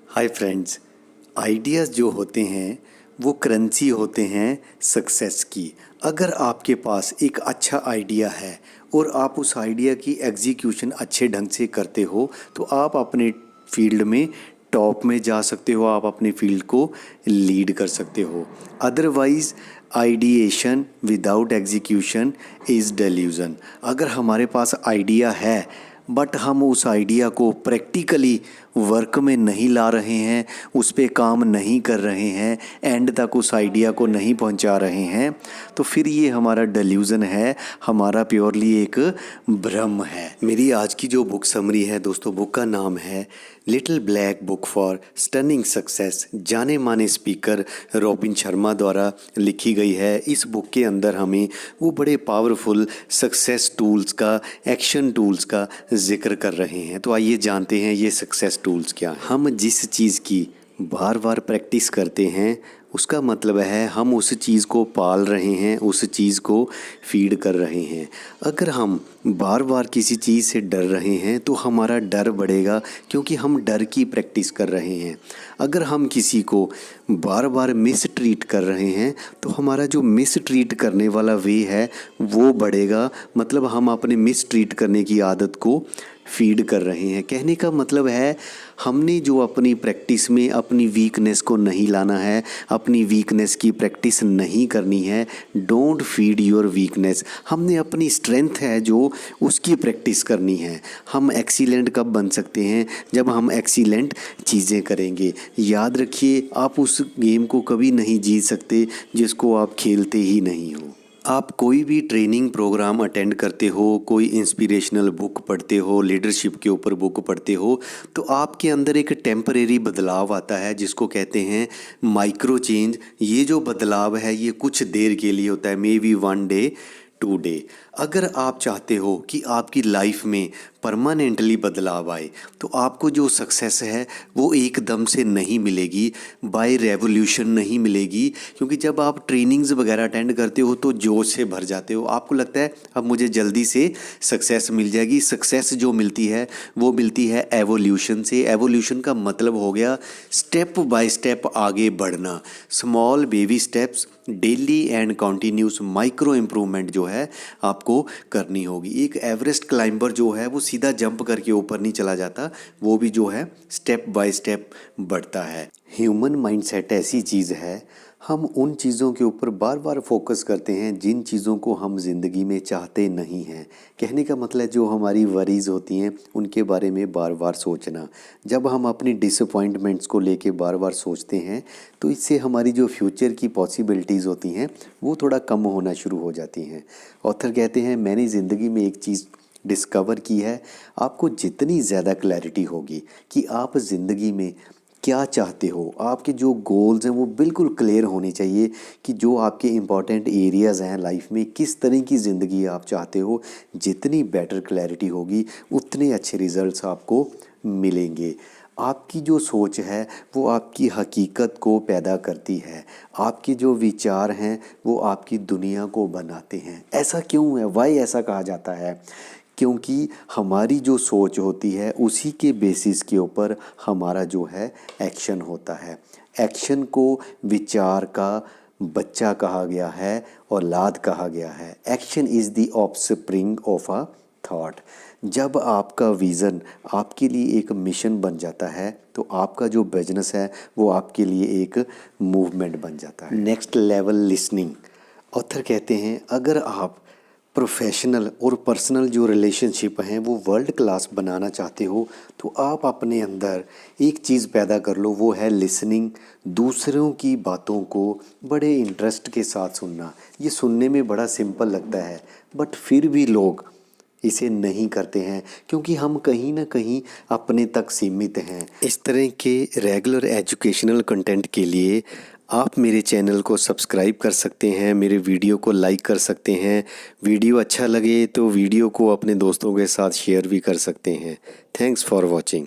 Hi friends, ideas जो होते हैं वो करेंसी होते हैं सक्सेस की। अगर आपके पास एक अच्छा आइडिया है और आप उस आइडिया की एग्जीक्यूशन अच्छे ढंग से करते हो तो आप अपने फील्ड में टॉप में जा सकते हो, आप अपने फील्ड को लीड कर सकते हो। Otherwise ideation without execution is delusion. अगर हमारे पास आइडिया है बट हम उस आइडिया को प्रैक्टिकली वर्क में नहीं ला रहे हैं, उस पे काम नहीं कर रहे हैं, एंड तक उस आइडिया को नहीं पहुंचा रहे हैं, तो फिर ये हमारा डेल्यूजन है, हमारा प्योरली एक भ्रम है। मेरी आज की जो बुक समरी है दोस्तों, बुक का नाम है little black book for stunning success, जाने माने स्पीकर रॉबिन शर्मा द्वारा लिखी गई है। इस बुक के अंदर हमें वो बड़े पावरफुल सक्सेस टूल्स का, एक्शन टूल्स का जिक्र कर रहे हैं। तो आइए जानते हैं ये सक्सेस टूल्स क्या हैं। हम जिस चीज़ की बार बार प्रैक्टिस करते हैं उसका मतलब है हम उस चीज़ को पाल रहे हैं, उस चीज़ को फीड कर रहे हैं। अगर हम बार बार किसी चीज़ से डर रहे हैं तो हमारा डर बढ़ेगा, क्योंकि हम डर की प्रैक्टिस कर रहे हैं। अगर हम किसी को बार बार मिस ट्रीट कर रहे हैं तो हमारा जो मिस ट्रीट करने वाला वे है वो बढ़ेगा, मतलब हम अपने मिस ट्रीट करने की आदत को फीड कर रहे हैं। कहने का मतलब है हमने जो अपनी प्रैक्टिस में अपनी वीकनेस को नहीं लाना है, अपनी वीकनेस की प्रैक्टिस नहीं करनी है। Don't feed your weakness. हमने अपनी स्ट्रेंथ है जो उसकी प्रैक्टिस करनी है। हम एक्सीलेंट कब बन सकते हैं? जब हम एक्सीलेंट चीज़ें करेंगे। याद रखिए, आप उस गेम को कभी नहीं जीत सकते जिसको आप खेलते ही नहीं हो। आप कोई भी ट्रेनिंग प्रोग्राम अटेंड करते हो, कोई इंस्पिरेशनल बुक पढ़ते हो, लीडरशिप के ऊपर बुक पढ़ते हो, तो आपके अंदर एक टेम्परेरी बदलाव आता है जिसको कहते हैं माइक्रो चेंज। ये जो बदलाव है ये कुछ देर के लिए होता है, मे बी 1 डे 2 डे। अगर आप चाहते हो कि आपकी लाइफ में परमानेंटली बदलाव आए तो आपको जो सक्सेस है वो एकदम से नहीं मिलेगी, बाय रेवोल्यूशन नहीं मिलेगी। क्योंकि जब आप ट्रेनिंग्स वगैरह अटेंड करते हो तो जोश से भर जाते हो, आपको लगता है अब मुझे जल्दी से सक्सेस मिल जाएगी। सक्सेस जो मिलती है वो मिलती है एवोल्यूशन से। एवोल्यूशन का मतलब हो गया स्टेप बाय स्टेप आगे बढ़ना, small baby steps, daily and continuous micro improvement जो है आपको करनी होगी। एक एवरेस्ट क्लाइंबर जो है वो सीधा जंप करके ऊपर नहीं चला जाता, वो भी जो है स्टेप बाय स्टेप बढ़ता है। ह्यूमन माइंडसेट ऐसी चीज़ है, हम उन चीज़ों के ऊपर बार बार फोकस करते हैं जिन चीज़ों को हम ज़िंदगी में चाहते नहीं हैं। कहने का मतलब जो हमारी वरीज़ होती हैं उनके बारे में बार बार सोचना। जब हम अपनी डिसअपॉइंटमेंट्स को लेके बार बार सोचते हैं तो इससे हमारी जो फ्यूचर की पॉसिबिलिटीज़ होती हैं वो थोड़ा कम होना शुरू हो जाती हैं। ऑथर कहते हैं, मैंने ज़िंदगी में एक चीज़ डिस्कवर की है, आपको जितनी ज़्यादा क्लैरिटी होगी कि आप ज़िंदगी में क्या चाहते हो, आपके जो गोल्स हैं वो बिल्कुल क्लियर होने चाहिए कि जो आपके इम्पॉर्टेंट एरियाज़ हैं लाइफ में, किस तरह की ज़िंदगी आप चाहते हो। जितनी बेटर क्लैरिटी होगी उतने अच्छे रिजल्ट्स आपको मिलेंगे। आपकी जो सोच है वो आपकी हकीकत को पैदा करती है। आपके जो विचार हैं वो आपकी दुनिया को बनाते हैं। ऐसा क्यों है? वाई ऐसा कहा जाता है? क्योंकि हमारी जो सोच होती है उसी के बेसिस के ऊपर हमारा जो है एक्शन होता है। एक्शन को विचार का बच्चा कहा गया है, औलाद कहा गया है। Action is the offspring of a thought. जब आपका विज़न आपके लिए एक मिशन बन जाता है तो आपका जो बिजनेस है वो आपके लिए एक मूवमेंट बन जाता है। Next level listening. ऑथर कहते हैं, अगर आप प्रोफेशनल और पर्सनल जो रिलेशनशिप हैं वो वर्ल्ड क्लास बनाना चाहते हो तो आप अपने अंदर एक चीज़ पैदा कर लो, वो है लिसनिंग। दूसरों की बातों को बड़े इंटरेस्ट के साथ सुनना। ये सुनने में बड़ा सिंपल लगता है बट फिर भी लोग इसे नहीं करते हैं क्योंकि हम कहीं ना कहीं अपने तक सीमित हैं। इस तरह के रेगुलर एजुकेशनल कंटेंट के लिए आप मेरे चैनल को सब्सक्राइब कर सकते हैं, मेरे वीडियो को लाइक कर सकते हैं। वीडियो अच्छा लगे तो वीडियो को अपने दोस्तों के साथ शेयर भी कर सकते हैं। Thanks for watching.